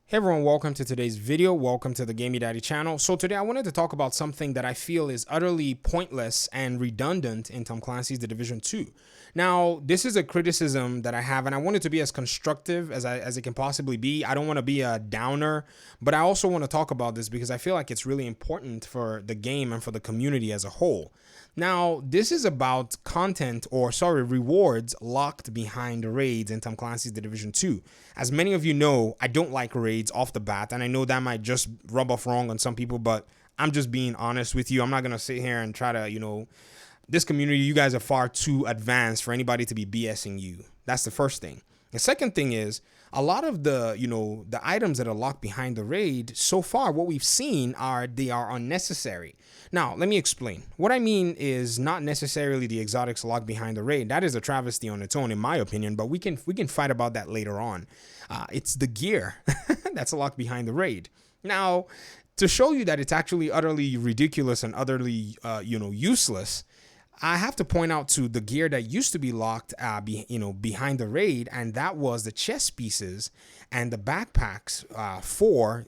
Hey everyone, welcome to today's video. Welcome to the Gamey Daddy channel. So today I wanted to talk about something that I feel is utterly pointless and redundant in Tom Clancy's The Division 2. Now, this is a criticism that I have, and I want it to be as constructive as it can possibly be. I don't want to be a downer, but I also want to talk about this because I feel like it's really important for the game and for the community as a whole. Now, this is about rewards locked behind raids in Tom Clancy's The Division 2. As many of you know, I don't like raids off the bat, and I know that might just rub off wrong on some people, but I'm just being honest with you. I'm not going to sit here and try to, this community, you guys are far too advanced for anybody to be BSing you. That's the first thing. The second thing is, a lot of the items that are locked behind the raid, so far, what we've seen they are unnecessary. Now, let me explain. What I mean is not necessarily the exotics locked behind the raid. That is a travesty on its own, in my opinion, but we can fight about that later on. It's the gear that's locked behind the raid. Now, to show you that it's actually utterly ridiculous and utterly, useless, I have to point out to the gear that used to be locked, behind the raid, and that was the chest pieces and the backpacks for,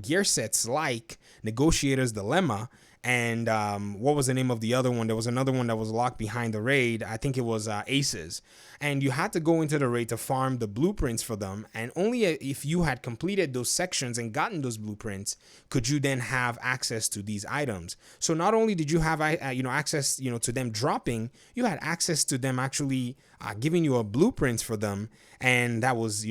gear sets like Negotiator's Dilemma. And what was the name of the other one? There was another one that was locked behind the raid. I think it was Aces. And you had to go into the raid to farm the blueprints for them. And only if you had completed those sections and gotten those blueprints could you then have access to these items. So not only did you have access to them dropping, you had access to them actually giving you a blueprints for them. And that was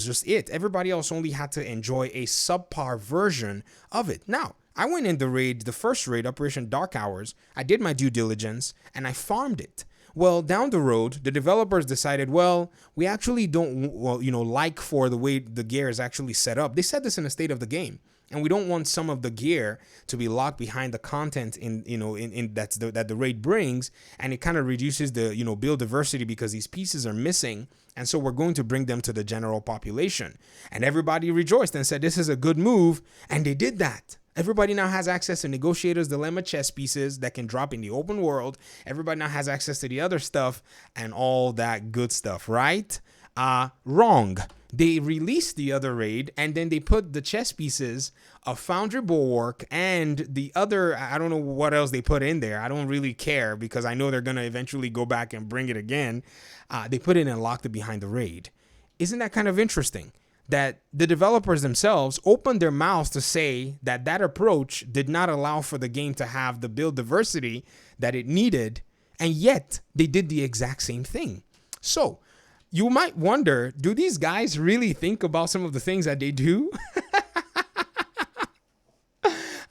just it. Everybody else only had to enjoy a subpar version of it. Now, I went in the first raid, Operation Dark Hours. I did my due diligence and I farmed it. Well, down the road, the developers decided, well, we actually don't, like for the way the gear is actually set up. They said this in the state of the game. And we don't want some of the gear to be locked behind the content that the raid brings, and it kind of reduces the build diversity because these pieces are missing, and so we're going to bring them to the general population. And everybody rejoiced and said this is a good move, and they did that. Everybody now has access to Negotiator's Dilemma chess pieces that can drop in the open world. Everybody now has access to the other stuff and all that good stuff, right? Wrong. They released the other raid and then they put the chess pieces of Foundry Bulwark and the other, I don't know what else they put in there. I don't really care because I know they're going to eventually go back and bring it again. They put it and locked it behind the raid. Isn't that kind of interesting? That the developers themselves opened their mouths to say that approach did not allow for the game to have the build diversity that it needed, and yet they did the exact same thing. So you might wonder, do these guys really think about some of the things that they do?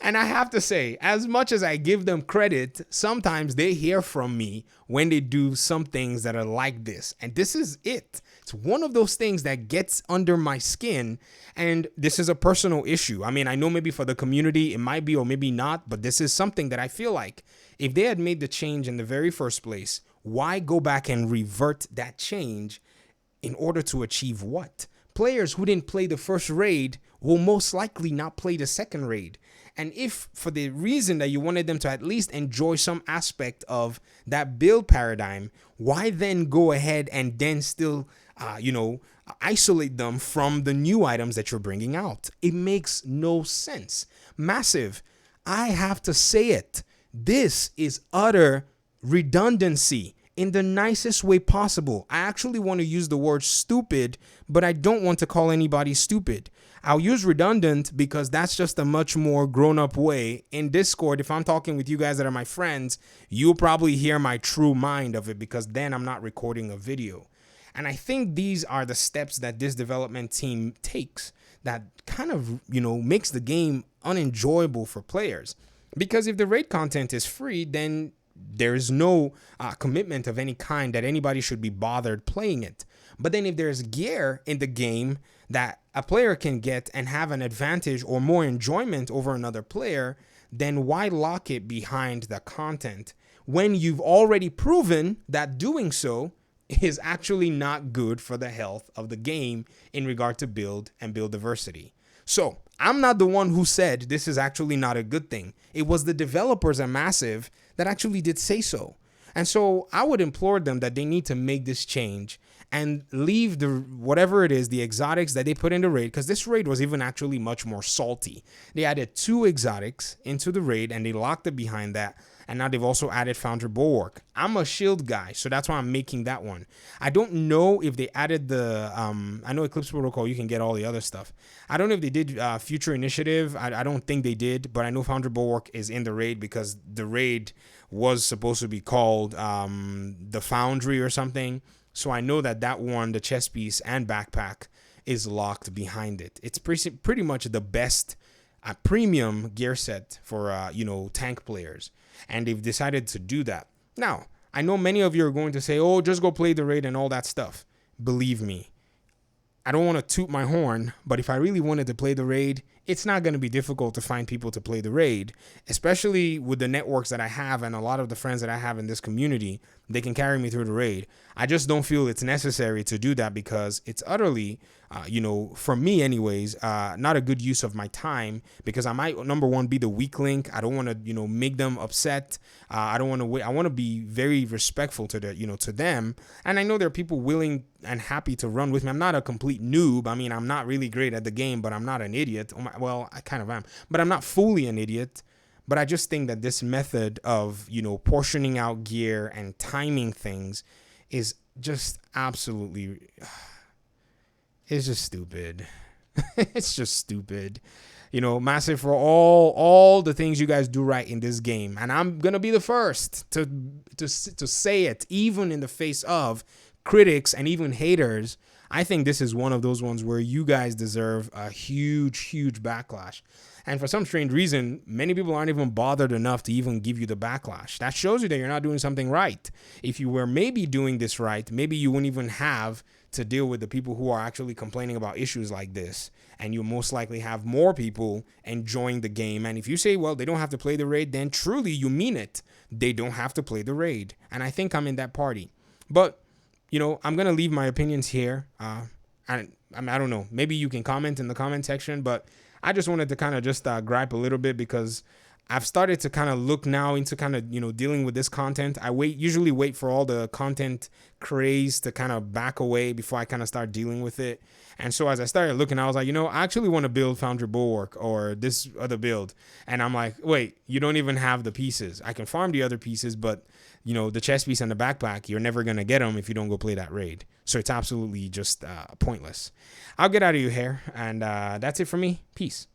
And I have to say, as much as I give them credit, sometimes they hear from me when they do some things that are like this. And this is it. It's one of those things that gets under my skin. And this is a personal issue. I mean, I know maybe for the community it might be or maybe not, but this is something that I feel like if they had made the change in the very first place, why go back and revert that change in order to achieve what? Players who didn't play the first raid will most likely not play the second raid. And if for the reason that you wanted them to at least enjoy some aspect of that build paradigm, why then go ahead and then still, isolate them from the new items that you're bringing out? It makes no sense. Massive. I have to say it. This is utter redundancy. In the nicest way possible. I actually want to use the word stupid, but I don't want to call anybody stupid. I'll use redundant because that's just a much more grown-up way. In Discord, if I'm talking with you guys that are my friends, you'll probably hear my true mind of it because then I'm not recording a video. And I think these are the steps that this development team takes that kind of, makes the game unenjoyable for players. Because if the raid content is free, then there is no commitment of any kind that anybody should be bothered playing it. But then if there's gear in the game that a player can get and have an advantage or more enjoyment over another player, then why lock it behind the content when you've already proven that doing so is actually not good for the health of the game in regard to build and build diversity? So I'm not the one who said this is actually not a good thing. It was the developers at Massive that actually did say so. And so I would implore them that they need to make this change and leave the whatever it is, the exotics that they put in the raid, because this raid was even actually much more salty. They added 2 exotics into the raid and they locked it behind that. And now they've also added Foundry Bulwark. I'm a shield guy, so that's why I'm making that one. I don't know if they added the, I know Eclipse Protocol, you can get all the other stuff. I don't know if they did Future Initiative. I don't think they did, but I know Foundry Bulwark is in the raid because the raid was supposed to be called the Foundry or something. So I know that that one, the chest piece and backpack, is locked behind it. It's pretty much the best premium gear set for, tank players. And they've decided to do that. Now, I know many of you are going to say, oh, just go play the raid and all that stuff. Believe me, I don't want to toot my horn, but if I really wanted to play the raid, it's not going to be difficult to find people to play the raid, especially with the networks that I have and a lot of the friends that I have in this community. They can carry me through the raid. I just don't feel it's necessary to do that because it's utterly, for me anyways, not a good use of my time, because I might, number one, be the weak link. I don't want to, make them upset. I don't want to wait. I want to be very respectful to to them. And I know there are people willing and happy to run with me. I'm not a complete noob. I mean, I'm not really great at the game, but I'm not an idiot. Well, I kind of am, but I'm not fully an idiot. But I just think that this method of, portioning out gear and timing things is just absolutely, it's just stupid. It's just stupid. Massive for all the things you guys do right in this game. And I'm going to be the first to say it, even in the face of critics and even haters. I think this is one of those ones where you guys deserve a huge backlash. And for some strange reason, many people aren't even bothered enough to even give you the backlash. That shows you that you're not doing something right. If you were maybe doing this right, maybe you wouldn't even have to deal with the people who are actually complaining about issues like this. And you'll most likely have more people enjoying the game. And if you say, well, they don't have to play the raid, then truly you mean it. They don't have to play the raid. And I think I'm in that party. But, I'm going to leave my opinions here. I don't know. Maybe you can comment in the comment section, but I just wanted to kind of just gripe a little bit because I've started to kind of look now into kind of, dealing with this content. I usually wait for all the content craze to kind of back away before I kind of start dealing with it. And so as I started looking, I was like, I actually want to build Foundry Bulwark or this other build. And I'm like, wait, you don't even have the pieces. I can farm the other pieces, but the chest piece and the backpack, you're never going to get them if you don't go play that raid. So it's absolutely just pointless. I'll get out of your hair. And that's it for me. Peace.